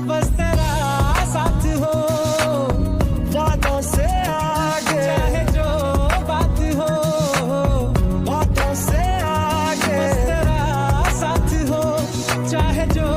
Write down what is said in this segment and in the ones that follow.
बस तेरा साथ हो, बातों से आगे, चाहे जो बात हो, बातों से आगे, बस तेरा साथ हो, चाहे जो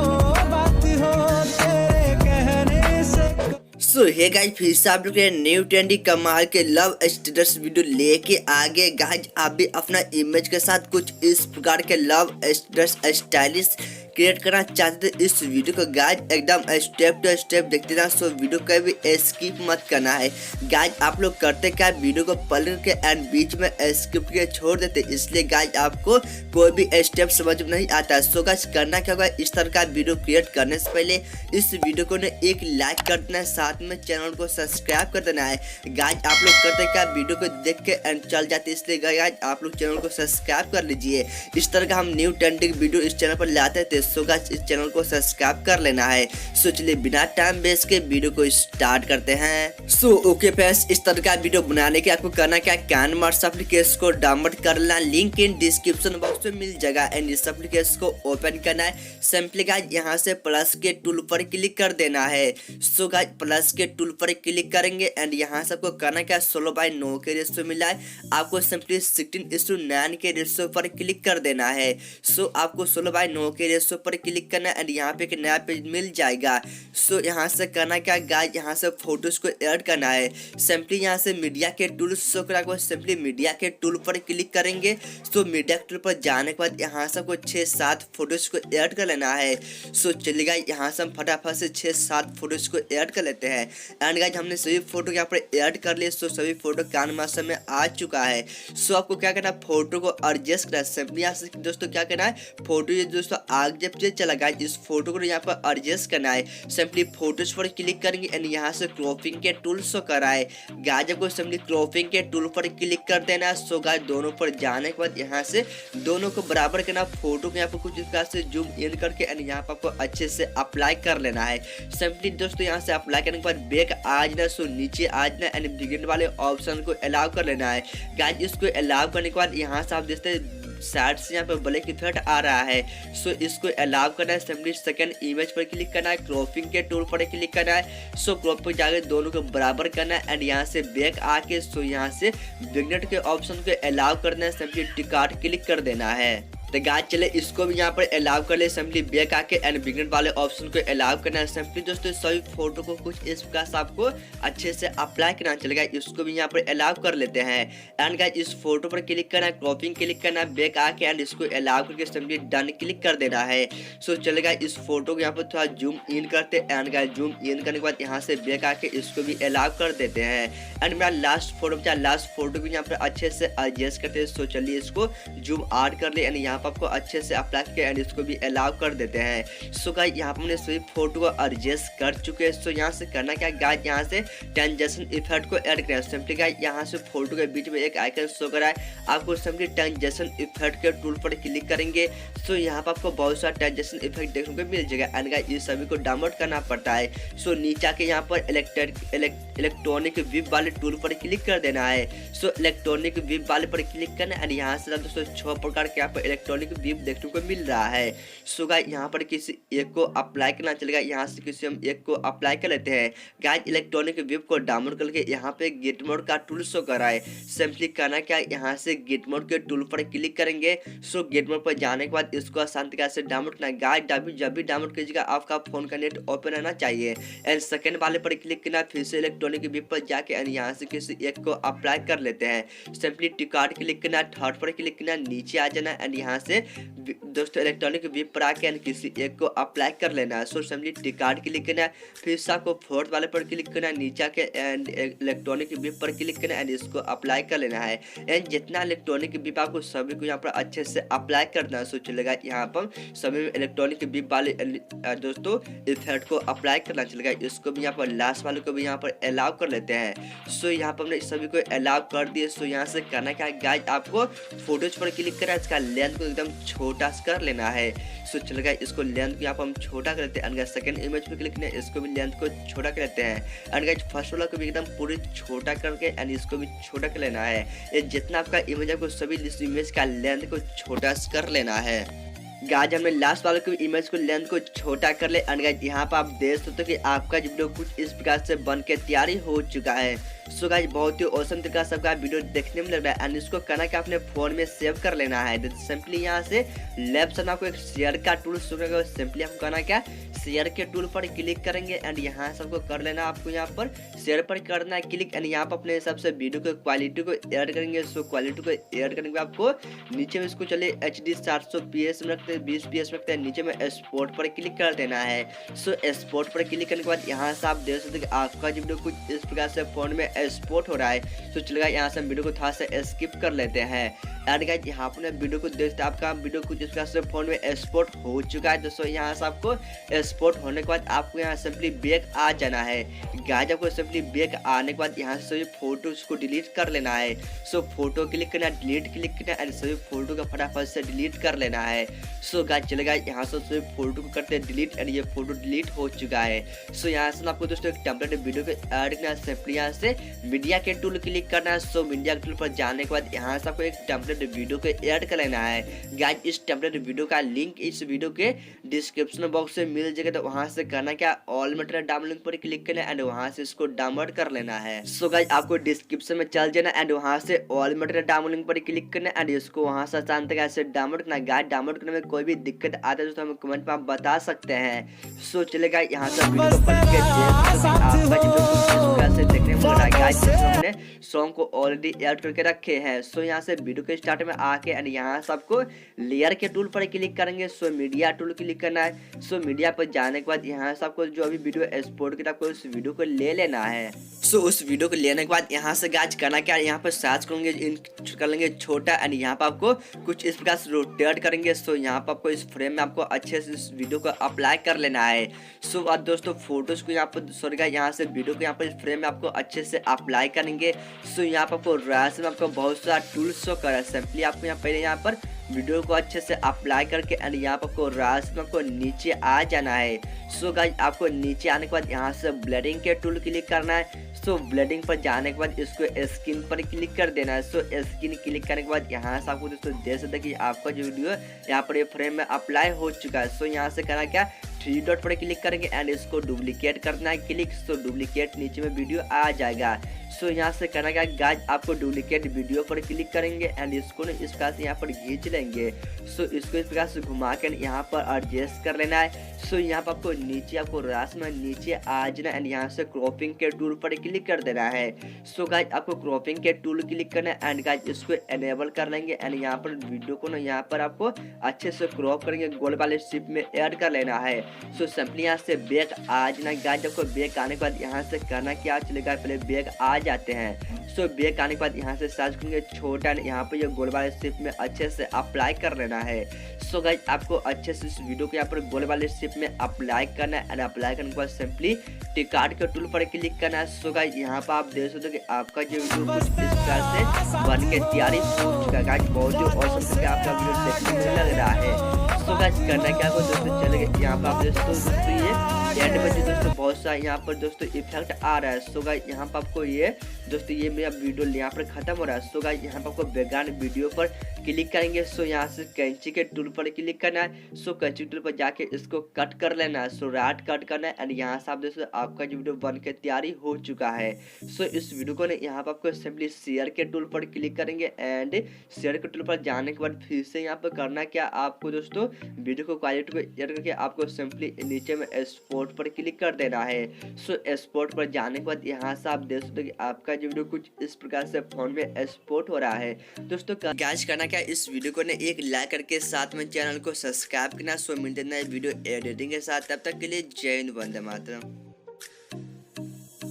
बात हो, तेरे कहने से। सो हे गाइस, फिर से आप लोग के न्यू ट्रेंडी कमाल के लव स्टेटस वीडियो लेके आगे गाइस। आप भी अपना इमेज के साथ कुछ इस प्रकार के लव स्टेटस स्टाइलिश क्रिएट करना चाहते थे। इस वीडियो को गाइस एकदम स्टेप टू स्टेप देखते रहना। सो वीडियो का भी स्किप मत करना है गाइस। आप लोग करते क्या, वीडियो को पलट के एंड बीच में स्किप के छोड़ देते, इसलिए गाइस आपको कोई भी स्टेप समझ में नहीं आता। सो गाइस करना क्या होगा, इस तरह का वीडियो क्रिएट करने से पहले इस वीडियो को ने एक लाइक कर देना है, साथ में चैनल को सब्सक्राइब कर देना है गाइस। आप लोग करते क्या, वीडियो को देख के एंड चल जाते, इसलिए गाइस आप लोग चैनल को सब्सक्राइब कर लीजिए। इस तरह का हम न्यू ट्रेंडिंग वीडियो इस चैनल पर लाते थे। सो गाइस इस चैनल को सब्सक्राइब कर लेना है। सो चलिए बिना टाइम वेस्ट के वीडियो को स्टार्ट करते हैं। सो ओके फ्रेंड्स, इस तरह का वीडियो बनाने के आपको करना क्या, किनेमास्टर एप्लीकेशन को डाउनलोड कर लेना, लिंक इन डिस्क्रिप्शन बॉक्स में मिल जाएगा। एंड इस एप्लीकेशन को ओपन करना है। सिंपली गाइस यहाँ से प्लस के टूल पर क्लिक कर देना है। सो गाइस प्लस के टूल पर क्लिक करेंगे एंड यहाँ से आपको करना क्या, 16:9 के रेशियो मिला है, आपको सिंपली 16:9 के रेशियो पर क्लिक कर देना है। सो आपको 16:9 के रेशियो पर क्लिक करना है एंड यहाँ पे एक नया पेज मिल जाएगा। सो यहाँ से करना क्या गाइस, यहाँ से फोटोज को ऐड करना है। सिंपली यहाँ से मीडिया के टूल शो करा को सिंपली मीडिया के टूल पर क्लिक करेंगे। सो मीडिया के टूल पर जाने के बाद यहाँ से आपको 6-7 फोटोज को ऐड कर लेना है। सो चलिएगा यहाँ से हम फटाफट से 6-7 फोटोज को ऐड कर लेते हैं। एंड गाइस हमने सभी फोटो यहाँ पर ऐड कर लिए। सो सभी फोटो किनेमास्टर में आ चुका है। सो आपको क्या करना है, फोटो को एडजस्ट करना है। सिंपली यहाँ से दोस्तों क्या करना है, फोटो ये दोस्तों आगे जब चला गया, इस फोटो को यहाँ पर एडजस्ट करना है। सिंपली फोटोज पर क्लिक करेंगे एंड यहाँ से क्रॉपिंग के टूल शो कराए गाइस, आपको सिंपली क्रॉपिंग के टूल पर क्लिक कर देना है। सो गाइस दोनों पर जाने के बाद यहाँ से दोनों को बराबर करना, फोटो को यहाँ पर कुछ इस प्रकार से जूम इन करके एंड यहाँ पर आपको अच्छे से अप्लाई कर लेना है। सिंपली दोस्तों यहाँ से अप्लाई करने के बाद बैक आ जाना, सो नीचे आ जाना एंड बिगिन वाले ऑप्शन को अलाउ कर लेना है गाइस। इसको अलाउ करने के बाद यहाँ से आप देखते हैं साइड से यहाँ पे ब्लैक इफेक्ट आ रहा है। सो इसको अलाउ करना है। सिंपली सेकंड इमेज पर क्लिक करना है, क्रॉपिंग के टूल पर क्लिक करना है। सो क्रॉप पर जाकर दोनों को बराबर करना है एंड यहाँ से बैक आके सो यहाँ से विग्नेट के ऑप्शन को अलाउ करना है। सिंपली टिकाट क्लिक कर देना है। तो गाइस चले इसको भी यहाँ पर अलाउ कर ले, सिंपली बैक आके एंड बिगिन वाले ऑप्शन को अलाउ करना है। सिंपली दोस्तों सभी फोटो को कुछ इस प्रकार से आपको अच्छे से अप्लाई करना चलेगा, इसको भी यहाँ पर अलाउ कर लेते हैं। एंड गाइस इस फोटो पर क्लिक करना है, क्रॉपिंग क्लिक करना है, बैक आके एंड इसको अलाउ करके सिंपली डन क्लिक कर देना है। सो चलेगा इस फोटो को यहाँ पर थोड़ा जूम इन करते एंड गाइस जूम इन करने के बाद यहाँ से बैक आके इसको भी अलाउ कर देते हैं। एंड मेरा लास्ट फोटो भी यहाँ पर अच्छे से एडजस्ट करते हैं। सो चलिए इसको जूम आउट कर ले एंड यहाँ आपको अच्छे से अप्लाई किया एंड इसको भी अलाउ कर देते हैं। सो गाइस यहाँ पर हमने सभी फोटो को एडजस्ट कर चुके हैं। सो यहाँ से करना क्या गाइस, यहाँ से ट्रांजिशन इफेक्ट को ऐड करें। सिंपली गाइस यहाँ से फोटो के बीच में एक आइकन शो करा है, आपको सिंपली ट्रांजिशन इफेक्ट के टूल पर क्लिक करेंगे। सो यहाँ पर आपको बहुत सारा ट्रांजिशन इफेक्ट देखने को मिल जाएगा एंड गाइस ये सभी को डाउनलोड करना पड़ता है। सो नीचे के यहाँ पर इलेक्ट्रॉनिक विप वाले टूल पर क्लिक कर देना है। सो इलेक्ट्रॉनिक विप वाले पर क्लिक करना एंड यहाँ से दोस्तों 6 प्रकार के यहाँ पर इलेक्ट्रॉनिक विप देखने को मिल रहा है। सो गाइस यहाँ पर किसी एक को अप्लाई करना चलेगा, यहाँ से किसी हम एक को अप्लाई कर लेते हैं। गाइस इलेक्ट्रॉनिक विप को डाउनलोड करके यहाँ पे गेट मोड का टूल शो कर रहा है। सिंपली करना क्या, यहाँ से गेट मोड के टूल पर क्लिक करेंगे। सो गेट मोड पर जाने के बाद इसको आसान तरीके से डाउनलोड करना है। गाइस जब भी डाउनलोड कीजिएगा आपका फोन का नेट ओपन रहना चाहिए एंड सेकंड वाले पर क्लिक करना, फिर से इलेक्ट्रॉनिक विप पर जाके एंड यहाँ से किसी एक को अप्लाई कर लेते हैं। सिंपली टिकट क्लिक करना, थर्ड पर क्लिक करना, नीचे आ जाना एंड यहाँ से दोस्तों इलेक्ट्रॉनिक विप पर आके एंड किसी एक को अप्लाई कर लेना है। सो सिंपली टिकट क्लिक करना है, फिर से आपको फोर्थ वाले पर क्लिक करना है, नीचे के एंड इलेक्ट्रॉनिक विप पर क्लिक करना है एंड इसको अप्लाई कर लेना है। एंड जितना इलेक्ट्रॉनिक विप आपको सभी को यहाँ पर अच्छे से अप्लाई करना है। सो चलेगा यहाँ पर सभी में इलेक्ट्रॉनिक विप वाले दोस्तों इफेक्ट को अप्लाई करना चलेगा। इसको भी यहाँ पर लास्ट वाले को भी यहाँ पर अलाउ कर लेते हैं। सो यहाँ पर हमने सभी को अलाउ कर दिए। सो यहाँ से करना क्या है गाइस, आपको फोटोज पर क्लिक करना है, इसका लेंथ को एकदम छोटा कर लेना है। सो चलेगा इसको लेंथ को यहाँ पर हम छोटा कर लेते हैं। एंड सेकंड इमेज पे क्लिक करना है, इसको भी लेंथ को छोटा कर लेते हैं। एंड गाइस फर्स्ट वाला को भी एकदम पूरी छोटा करके एंड इसको भी छोटा कर लेना है। ये जितना आपका इमेज है आपको सभी इस इमेज का लेंथ को छोटा कर लेना है। गाइज हमने लास्ट वाले को इमेज को लेंथ को छोटा कर ले एंड गाइज यहाँ पर आप देख सकते हो कि आपका जो वीडियो कुछ इस प्रकार से बन के तैयारी हो चुका है। सो गाइज बहुत ही औसम तरीका से सबका वीडियो देखने में लग रहा है एंड इसको करना क्या अपने फोन में सेव कर लेना है। सिंपली यहाँ से लेफ्ट साइड आपको एक शेयर का टूल सुनेगा, सिंपली आपको करना क्या शेयर के टूल पर क्लिक करेंगे एंड यहाँ सबको कर लेना आपको यहाँ पर शेयर पर करना है क्लिक एंड यहाँ पर अपने हिसाब से वीडियो को क्वालिटी को ऐड करेंगे। सो क्वालिटी को ऐड करने के आपको नीचे में इसको चले HD 700 में रखते हैं, 20 PS में रखते हैं, नीचे में एक्सपोर्ट पर क्लिक कर देना है। सो एक्सपोर्ट पर क्लिक करने के बाद यहाँ से आप देख सकते हैं कि आपका जो वीडियो कुछ इस प्रकार से फोन में एक्सपोर्ट हो रहा है। तो चलेगा यहाँ से हम वीडियो को थोड़ा सा स्किप कर लेते हैं एंड गाइस यहाँ पर वीडियो को देखते हैं आपका वीडियो कुछ इस प्रकार से फोन में एक्सपोर्ट हो चुका है। दोस्तों यहाँ से आपको एक्सपोर्ट होने के बाद आपको यहाँ सिंपली बैक आ जाना है। गाइस आपको सिंपली बैक आने के बाद यहाँ से फोटो को डिलीट कर लेना है। सो फोटो क्लिक करना, डिलीट क्लिक करना एंड सभी फोटो का फटाफट से डिलीट कर लेना है। सो गाइस चलेगा यहाँ से सभी फोटो को करते हैं डिलीट एंड ये फोटो डिलीट हो चुका है। सो यहाँ से आपको दोस्तों एक टेम्पलेट वीडियो को ऐड करना है। सिंपली यहाँ से मीडिया के टूल क्लिक करना है। सो मीडिया के टूल पर जाने के बाद यहाँ से आपको एक टेम्पलेट वीडियो को ऐड कर लेना है। गाइस इस टेम्पलेट वीडियो का लिंक इस वीडियो के डिस्क्रिप्शन बॉक्स में मिल जाएगा, तो वहां से करना क्या ऑल मटेरियल डाउनलोड पर क्लिक करना एंड वहां से इसको डाउनलोड कर लेना है। सो गाइस आपको डिस्क्रिप्शन में चल जाना एंड वहां से ऑल मटेरियल डाउनलोड पर क्लिक करना एंड इसको वहां से आसान तरीके से डाउनलोड करना। गाइस डाउनलोड करने में कोई भी दिक्कत आता है तो हमें कमेंट में आप बता सकते हैं। सो चलेगा यहाँ से वीडियो को पढ़ के देखने में लग रहा है। गाइस हमने सॉन्ग को ऑलरेडी ऐड करके रखे हैं। सो यहाँ से वीडियो के स्टार्ट में आके एंड यहाँ से आपको लेयर के टूल पर क्लिक करेंगे। सो मीडिया टूल क्लिक करना है। सो मीडिया पर जाने के बाद यहाँ से आपको जो अभी वीडियो एक्सपोर्ट किया आपको उस वीडियो को ले लेना है। सो उस वीडियो को लेने के बाद यहाँ से गाइस करना क्या यहाँ पर साइज करेंगे कर लेंगे छोटा एंड यहाँ पर आपको कुछ इस प्रकार से रोटेट करेंगे। सो यहाँ पर आपको इस फ्रेम में आपको अच्छे से इस वीडियो को अप्लाई कर लेना है। सो अब दोस्तों फोटोज को यहाँ पर सॉरी गाइस यहाँ से वीडियो को यहाँ पर इस फ्रेम में आपको अच्छे से अप्लाई करेंगे। सो यहाँ पर आपको राइट में आपको बहुत सारा टूल्स शो कर रहा है। सिंपली आपको यहाँ पहले यहाँ पर वीडियो को अच्छे से अप्लाई करके एंड यहाँ पर आपको राइट में आपको नीचे आ जाना है। सो गाइस आपको नीचे आने के बाद यहाँ से ब्लेंडिंग के टूल क्लिक करना है। सो ब्लेंडिंग पर जाने के बाद इसको स्किन पर क्लिक कर देना है। सो स्किन क्लिक करने के बाद यहाँ से आपको दोस्तों देख सकते हैं कि आपका जो वीडियो यहाँ पर ये फ्रेम में अप्लाई हो चुका है। सो यहाँ से करना क्या 3 डॉट पर क्लिक करेंगे एंड इसको डुप्लीकेट करना है क्लिक। सो डुप्लीकेट नीचे में वीडियो आ जाएगा। सो यहाँ से करना क्या गाइस आपको डुप्लीकेट वीडियो पर क्लिक करेंगे एंड इसको ना इस प्रकार से यहाँ पर खींच लेंगे। सो इसको इस प्रकार से घुमा कर यहाँ पर एडजस्ट कर लेना है। सो यहाँ पर आपको नीचे आपको रास्ते में नीचे आ जाना एंड यहाँ से क्रॉपिंग के टूल पर क्लिक कर देना है। सो गाइस आपको क्रॉपिंग के टूल क्लिक करना है एंड गाइस इसको एनेबल कर लेंगे एंड यहाँ पर वीडियो को ना यहाँ पर आपको अच्छे से क्रॉप करेंगे, गोल वाले शेप में ऐड कर लेना है। सो सिंपली यहाँ से बैक आ जाना। गाइस आपको बैक आने के बाद यहाँ से करना क्या चलेगा पहले बैक आ जाते हैं। सो बैक आने के बाद यहाँ से साइज करेंगे छोटा यहाँ पे ये गोल वाले शेप में अच्छे से अप्लाई कर लेना है। सो गाइस आपको अच्छे से इस वीडियो को यहाँ पर गोल वाले शेप में अप्लाई करना है एंड अप्लाई करने के बाद सिंपली टिकार्ड के टूल पर क्लिक करना है। सो गाइस यहाँ पर आप देख सकते हो कि आपका जो वीडियो कुछ इस प्रकार से बन के तैयारी हो चुका है। गाइस बहुत ही औसम से आपका वीडियो देखने में लग रहा है। सो गाइस करना क्या दोस्तों चलेगा यहाँ पर आप दोस्तों ये एंड में दोस्तों बहुत सारा यहाँ पर दोस्तों इफेक्ट आ रहा है। सो गाइस यहाँ पर आपको ये दोस्तों ये मेरा वीडियो यहाँ पर खत्म हो रहा है। सो गाइस यहाँ पर आपको बैकग्राउंड वीडियो पर क्लिक करेंगे। सो यहाँ से कैंची के टूल पर क्लिक करना है। सो कैंची टूल पर जाके इसको कट कर लेना है। सो राइट कट करना है एंड यहाँ से आप दोस्तों आपका जो वीडियो बन के तैयारी हो चुका है। सो इस वीडियो को यहाँ पर आपको सिंपली शेयर के टूल पर क्लिक करेंगे एंड शेयर के टूल पर जाने के बाद फिर से यहाँ पर करना क्या आपको दोस्तों वीडियो को क्वालिटी को एड करके आपको सिंपली नीचे में एक्सपोर्ट पर क्लिक कर देना है। सो एक्सपोर्ट पर जाने के बाद यहाँ से आप देख सकते हो कि आपका जो वीडियो कुछ इस प्रकार से फोन में एक्सपोर्ट हो रहा है। दोस्तों गाइस करना क्या इस वीडियो को ने एक लाइक करके साथ में चैनल को सब्सक्राइब करना। सो मिलते हैं नए वीडियो एडिटिंग के साथ, तब तक के लिए जय हिंद, वंदे मातरम।